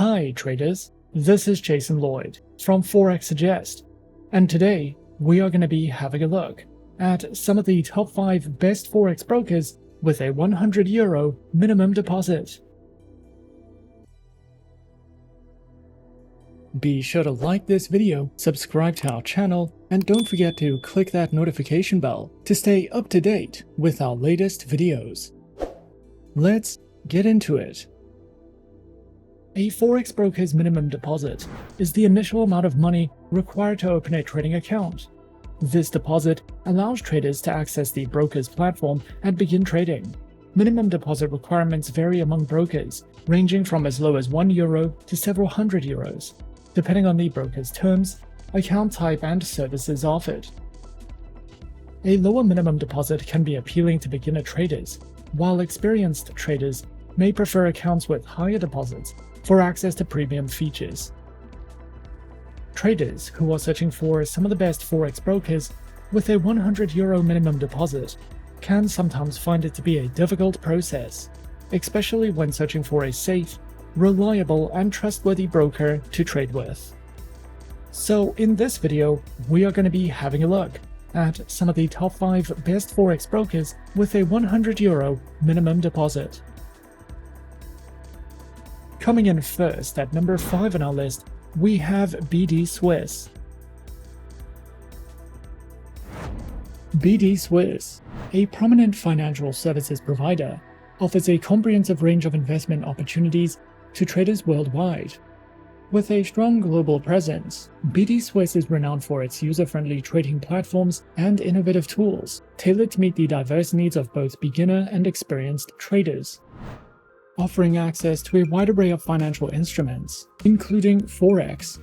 Hi traders, this is Jason Lloyd from Forexsuggest, and today we are going to be having a look at some of the top 5 best Forex brokers with a €100 minimum deposit. Be sure to like this video, subscribe to our channel, and don't forget to click that notification bell to stay up to date with our latest videos. Let's get into it. A Forex broker's minimum deposit is the initial amount of money required to open a trading account. This deposit allows traders to access the broker's platform and begin trading. Minimum deposit requirements vary among brokers, ranging from as low as €1 to several hundred euros, depending on the broker's terms, account type, and services offered. A lower minimum deposit can be appealing to beginner traders, while experienced traders may prefer accounts with higher deposits for access to premium features. Traders who are searching for some of the best Forex brokers with a €100 minimum deposit can sometimes find it to be a difficult process, especially when searching for a safe, reliable, and trustworthy broker to trade with. So in this video, we are going to be having a look at some of the top 5 best Forex brokers with a €100 minimum deposit. Coming in first at number 5 on our list, we have BDSwiss. BDSwiss, a prominent financial services provider, offers a comprehensive range of investment opportunities to traders worldwide. With a strong global presence, BDSwiss is renowned for its user-friendly trading platforms and innovative tools, tailored to meet the diverse needs of both beginner and experienced traders. Offering access to a wide array of financial instruments, including Forex,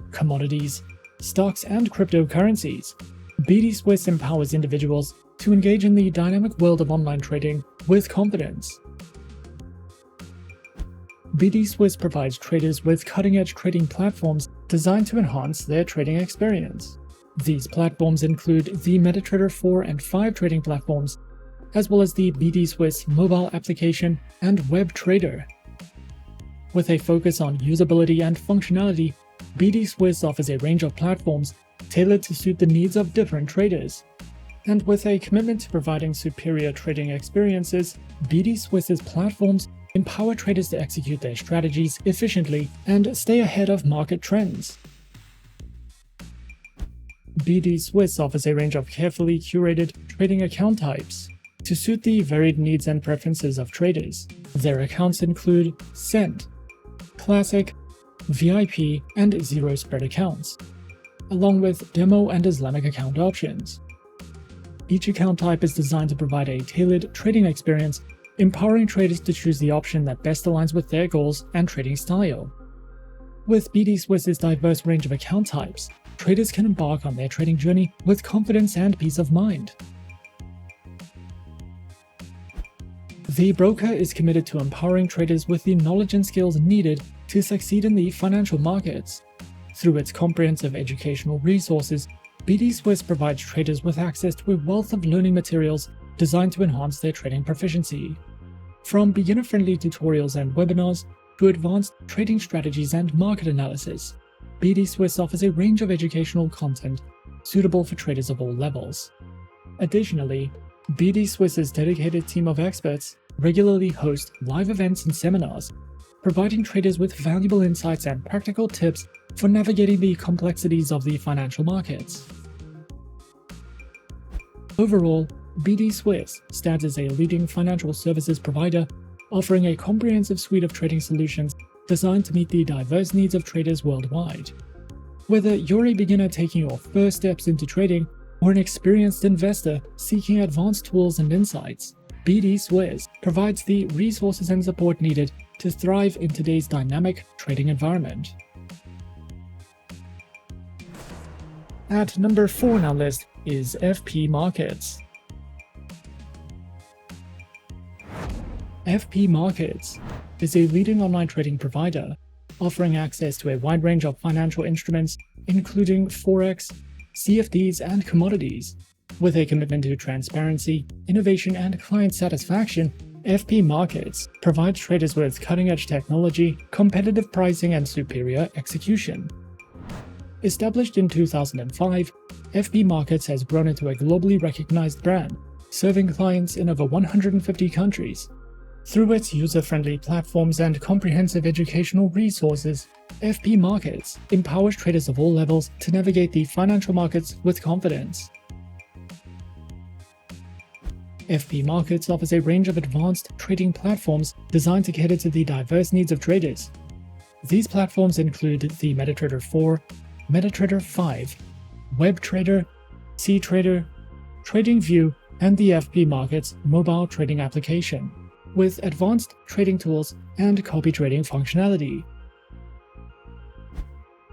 commodities, stocks, and cryptocurrencies, BDSwiss empowers individuals to engage in the dynamic world of online trading with confidence. BDSwiss provides traders with cutting-edge trading platforms designed to enhance their trading experience. These platforms include the MetaTrader 4 and 5 trading platforms, as well as the BDSwiss mobile application and web trader. With a focus on usability and functionality, BDSwiss offers a range of platforms tailored to suit the needs of different traders. And with a commitment to providing superior trading experiences, BDSwiss's platforms empower traders to execute their strategies efficiently and stay ahead of market trends. BDSwiss offers a range of carefully curated trading account types to suit the varied needs and preferences of traders. Their accounts include Cent, Classic, VIP, and Zero Spread accounts, along with Demo and Islamic account options. Each account type is designed to provide a tailored trading experience, empowering traders to choose the option that best aligns with their goals and trading style. With BDSwiss's diverse range of account types, traders can embark on their trading journey with confidence and peace of mind. The broker is committed to empowering traders with the knowledge and skills needed to succeed in the financial markets. Through its comprehensive educational resources, BDSwiss provides traders with access to a wealth of learning materials designed to enhance their trading proficiency. From beginner-friendly tutorials and webinars to advanced trading strategies and market analysis, BDSwiss offers a range of educational content suitable for traders of all levels. Additionally, BDSwiss's dedicated team of experts regularly host live events and seminars, providing traders with valuable insights and practical tips for navigating the complexities of the financial markets. Overall, BDSwiss stands as a leading financial services provider, offering a comprehensive suite of trading solutions designed to meet the diverse needs of traders worldwide. Whether you're a beginner taking your first steps into trading or an experienced investor seeking advanced tools and insights, BDSwiss provides the resources and support needed to thrive in today's dynamic trading environment. At number 4 on our list is FP Markets. FP Markets is a leading online trading provider, offering access to a wide range of financial instruments, including Forex, CFDs, and commodities. With a commitment to transparency, innovation, and client satisfaction, FP Markets provides traders with cutting-edge technology, competitive pricing, and superior execution. Established in 2005, FP Markets has grown into a globally recognized brand, serving clients in over 150 countries. Through its user-friendly platforms and comprehensive educational resources, FP Markets empowers traders of all levels to navigate the financial markets with confidence. FP Markets offers a range of advanced trading platforms designed to cater to the diverse needs of traders. These platforms include the MetaTrader 4, MetaTrader 5, WebTrader, CTrader, TradingView, and the FP Markets mobile trading application, with advanced trading tools and copy trading functionality.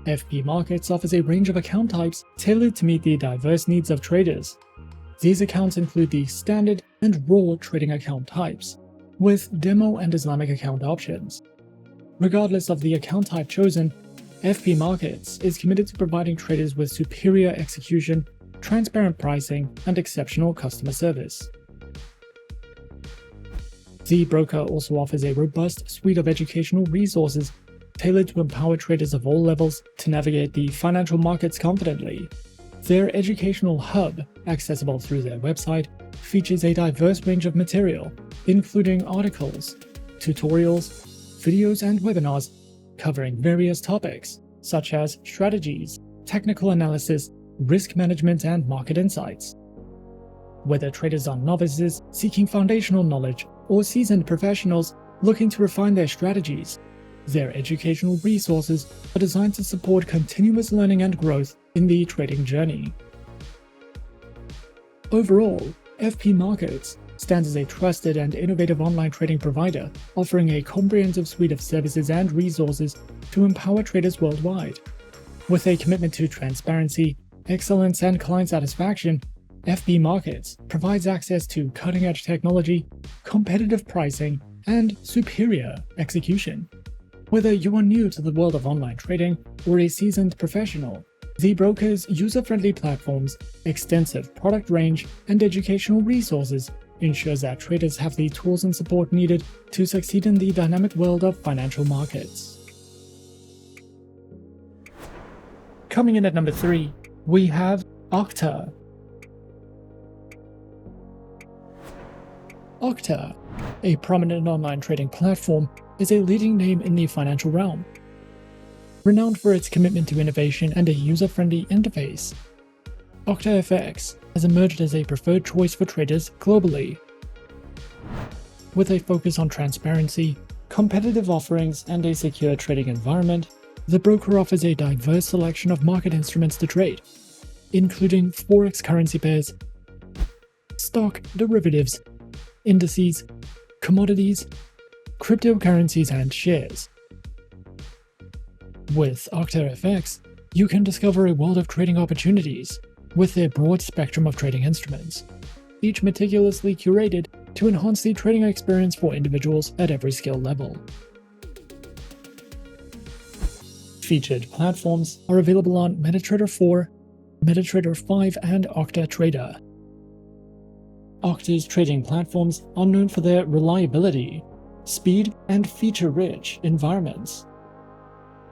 FP Markets offers a range of account types tailored to meet the diverse needs of traders. These accounts include the standard and raw trading account types, with demo and Islamic account options. Regardless of the account type chosen, FP Markets is committed to providing traders with superior execution, transparent pricing, and exceptional customer service. The broker also offers a robust suite of educational resources tailored to empower traders of all levels to navigate the financial markets confidently. Their educational hub, accessible through their website, features a diverse range of material, including articles, tutorials, videos, and webinars covering various topics such as strategies, technical analysis, risk management, and market insights. Whether traders are novices seeking foundational knowledge or seasoned professionals looking to refine their strategies, their educational resources are designed to support continuous learning and growth in the trading journey. Overall, FP Markets stands as a trusted and innovative online trading provider, offering a comprehensive suite of services and resources to empower traders worldwide. With a commitment to transparency, excellence, and client satisfaction, FP Markets provides access to cutting-edge technology, competitive pricing, and superior execution. Whether you are new to the world of online trading or a seasoned professional, the broker's user-friendly platforms, extensive product range, and educational resources ensures that traders have the tools and support needed to succeed in the dynamic world of financial markets. Coming in at number 3, we have Octa. Octa, a prominent online trading platform, is a leading name in the financial realm. Renowned for its commitment to innovation and a user-friendly interface, OctaFX has emerged as a preferred choice for traders globally. With a focus on transparency, competitive offerings, and a secure trading environment, the broker offers a diverse selection of market instruments to trade, including Forex currency pairs, stock derivatives, indices, commodities, cryptocurrencies, and shares. With OctaFX, you can discover a world of trading opportunities with their broad spectrum of trading instruments, each meticulously curated to enhance the trading experience for individuals at every skill level. Featured platforms are available on MetaTrader 4, MetaTrader 5, and OctaTrader. Octa's trading platforms are known for their reliability, speed, and feature-rich environments,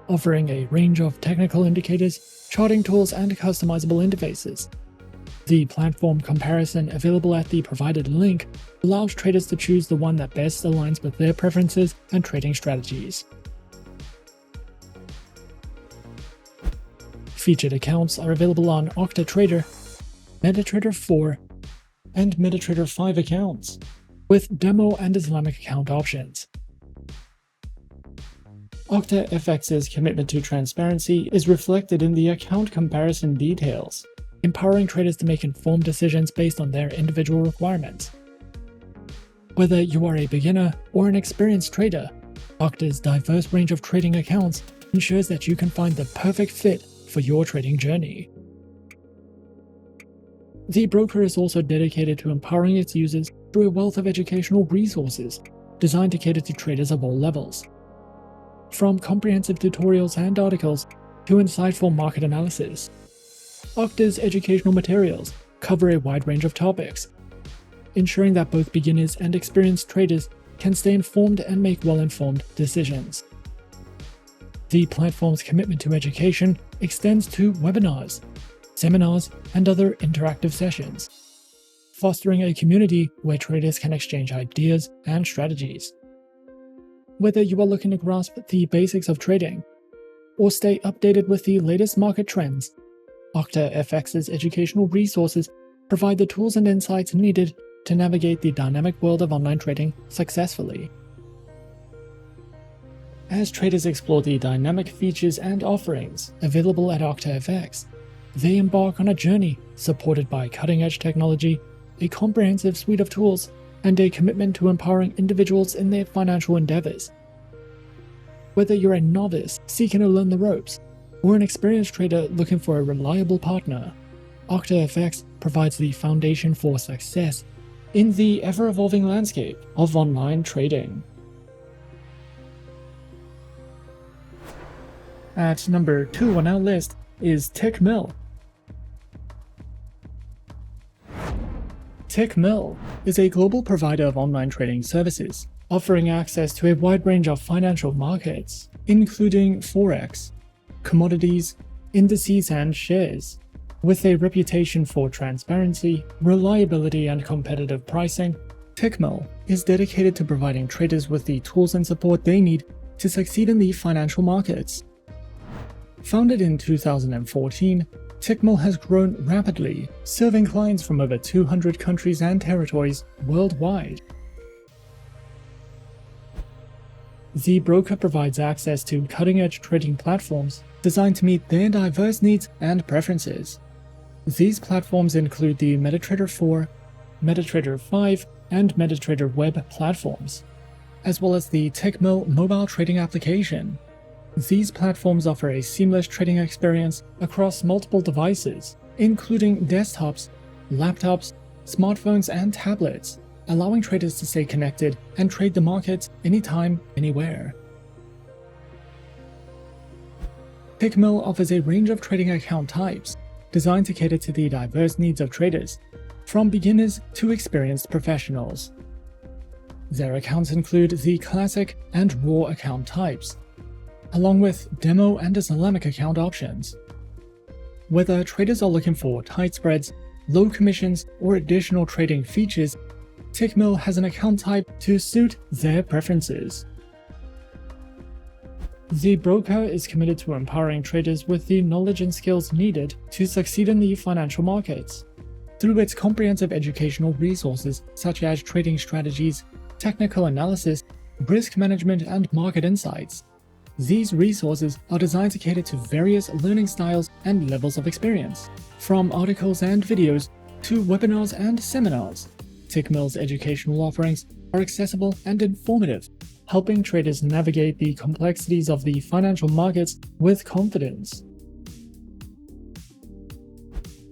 offering a range of technical indicators, charting tools, and customizable interfaces. The platform comparison available at the provided link allows traders to choose the one that best aligns with their preferences and trading strategies. Featured accounts are available on OctaTrader, MetaTrader 4, and MetaTrader 5 accounts, with demo and Islamic account options. OctaFX's commitment to transparency is reflected in the account comparison details, empowering traders to make informed decisions based on their individual requirements. Whether you are a beginner or an experienced trader, Octa's diverse range of trading accounts ensures that you can find the perfect fit for your trading journey. The broker is also dedicated to empowering its users through a wealth of educational resources designed to cater to traders of all levels. From comprehensive tutorials and articles to insightful market analysis, Octa's educational materials cover a wide range of topics, ensuring that both beginners and experienced traders can stay informed and make well-informed decisions. The platform's commitment to education extends to webinars, seminars, and other interactive sessions, fostering a community where traders can exchange ideas and strategies. Whether you are looking to grasp the basics of trading or stay updated with the latest market trends, Octa FX's educational resources provide the tools and insights needed to navigate the dynamic world of online trading successfully. As traders explore the dynamic features and offerings available at Octa FX, they embark on a journey supported by cutting-edge technology, a comprehensive suite of tools, and a commitment to empowering individuals in their financial endeavors. Whether you're a novice seeking to learn the ropes, or an experienced trader looking for a reliable partner, Octa FX provides the foundation for success in the ever-evolving landscape of online trading. At number 2 on our list is Tickmill. Tickmill is a global provider of online trading services, offering access to a wide range of financial markets, including Forex, commodities, indices, and shares. With a reputation for transparency, reliability, and competitive pricing, Tickmill is dedicated to providing traders with the tools and support they need to succeed in the financial markets. Founded in 2014, Tickmill has grown rapidly, serving clients from over 200 countries and territories worldwide. The broker provides access to cutting-edge trading platforms designed to meet their diverse needs and preferences. These platforms include the MetaTrader 4, MetaTrader 5, and MetaTrader Web platforms, as well as the Tickmill mobile trading application. These platforms offer a seamless trading experience across multiple devices, including desktops, laptops, smartphones, and tablets, allowing traders to stay connected and trade the markets anytime, anywhere. Tickmill offers a range of trading account types designed to cater to the diverse needs of traders, from beginners to experienced professionals. Their accounts include the classic and raw account types, along with demo and Islamic account options. Whether traders are looking for tight spreads, low commissions, or additional trading features, Tickmill has an account type to suit their preferences. The broker is committed to empowering traders with the knowledge and skills needed to succeed in the financial markets. Through its comprehensive educational resources such as trading strategies, technical analysis, risk management, and market insights, these resources are designed to cater to various learning styles and levels of experience. From articles and videos to webinars and seminars, Tickmill's educational offerings are accessible and informative, helping traders navigate the complexities of the financial markets with confidence.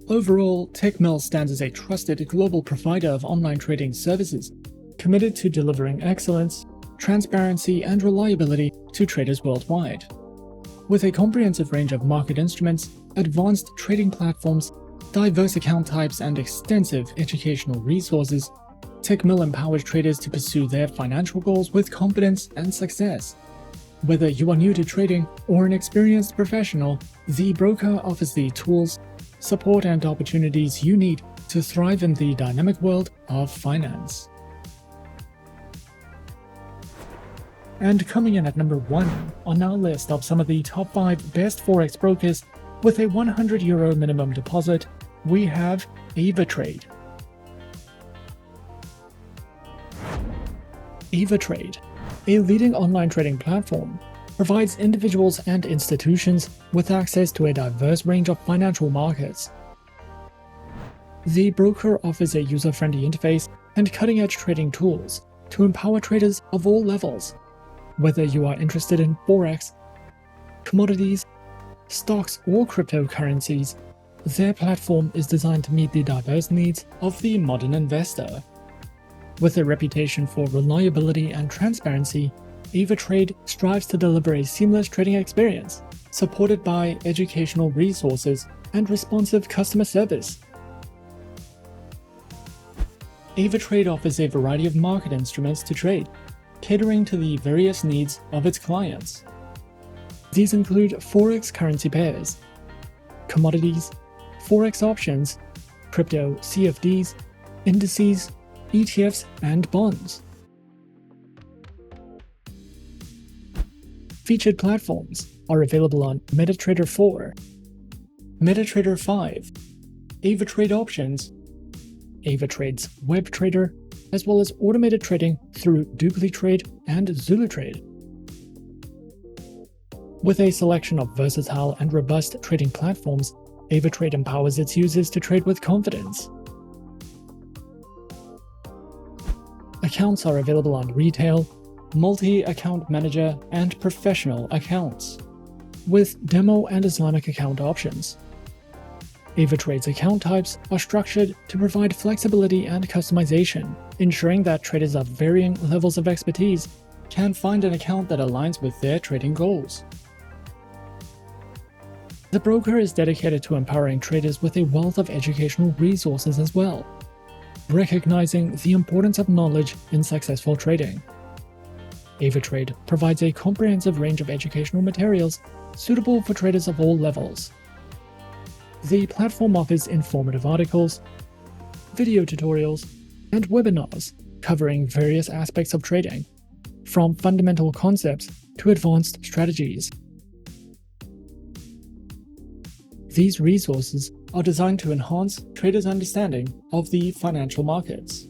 Overall, Tickmill stands as a trusted global provider of online trading services, committed to delivering excellence, transparency, and reliability to traders worldwide. With a comprehensive range of market instruments, advanced trading platforms, diverse account types, and extensive educational resources, Tickmill empowers traders to pursue their financial goals with confidence and success. Whether you are new to trading or an experienced professional, the broker offers the tools, support, and opportunities you need to thrive in the dynamic world of finance. And coming in at number 1 on our list of some of the top 5 best Forex brokers with a €100 minimum deposit, we have Avatrade. Avatrade, a leading online trading platform, provides individuals and institutions with access to a diverse range of financial markets. The broker offers a user-friendly interface and cutting-edge trading tools to empower traders of all levels. Whether you are interested in Forex, commodities, stocks, or cryptocurrencies, their platform is designed to meet the diverse needs of the modern investor. With a reputation for reliability and transparency, Avatrade strives to deliver a seamless trading experience, supported by educational resources and responsive customer service. Avatrade offers a variety of market instruments to trade, catering to the various needs of its clients. These include Forex currency pairs, commodities, Forex options, crypto CFDs, indices, ETFs, and bonds. Featured platforms are available on MetaTrader 4, MetaTrader 5, Avatrade Options, Avatrade's Web Trader, as well as automated trading through DupliTrade and ZuluTrade. With a selection of versatile and robust trading platforms, Avatrade empowers its users to trade with confidence. Accounts are available on retail, multi-account manager, and professional accounts, with demo and Islamic account options. Avatrade's account types are structured to provide flexibility and customization, ensuring that traders of varying levels of expertise can find an account that aligns with their trading goals. The broker is dedicated to empowering traders with a wealth of educational resources as well, recognizing the importance of knowledge in successful trading. Avatrade provides a comprehensive range of educational materials suitable for traders of all levels. The platform offers informative articles, video tutorials, and webinars covering various aspects of trading, from fundamental concepts to advanced strategies. These resources are designed to enhance traders' understanding of the financial markets.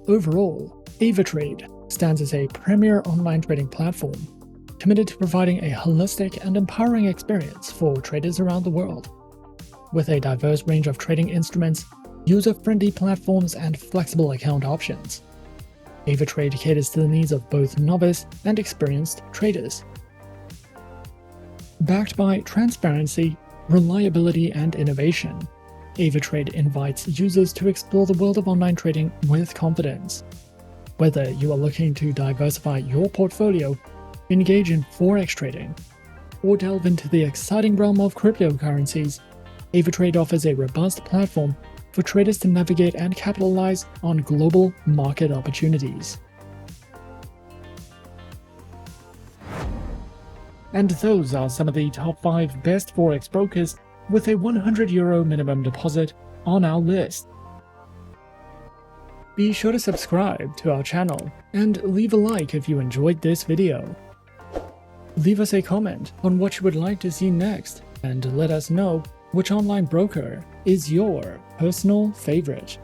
Overall, Avatrade stands as a premier online trading platform committed to providing a holistic and empowering experience for traders around the world. With a diverse range of trading instruments, user-friendly platforms, and flexible account options, Avatrade caters to the needs of both novice and experienced traders. Backed by transparency, reliability, and innovation, Avatrade invites users to explore the world of online trading with confidence. Whether you are looking to diversify your portfolio, engage in Forex trading, or delve into the exciting realm of cryptocurrencies, Avatrade offers a robust platform for traders to navigate and capitalize on global market opportunities. And those are some of the top 5 best Forex brokers with a €100 minimum deposit on our list. Be sure to subscribe to our channel and leave a like if you enjoyed this video. Leave us a comment on what you would like to see next, and let us know which online broker is your personal favorite.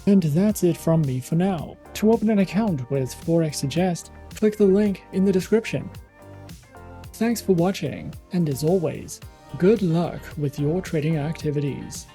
And that's it from me for now. To open an account with Forexsuggest, click the link in the description. Thanks for watching, and as always, good luck with your trading activities.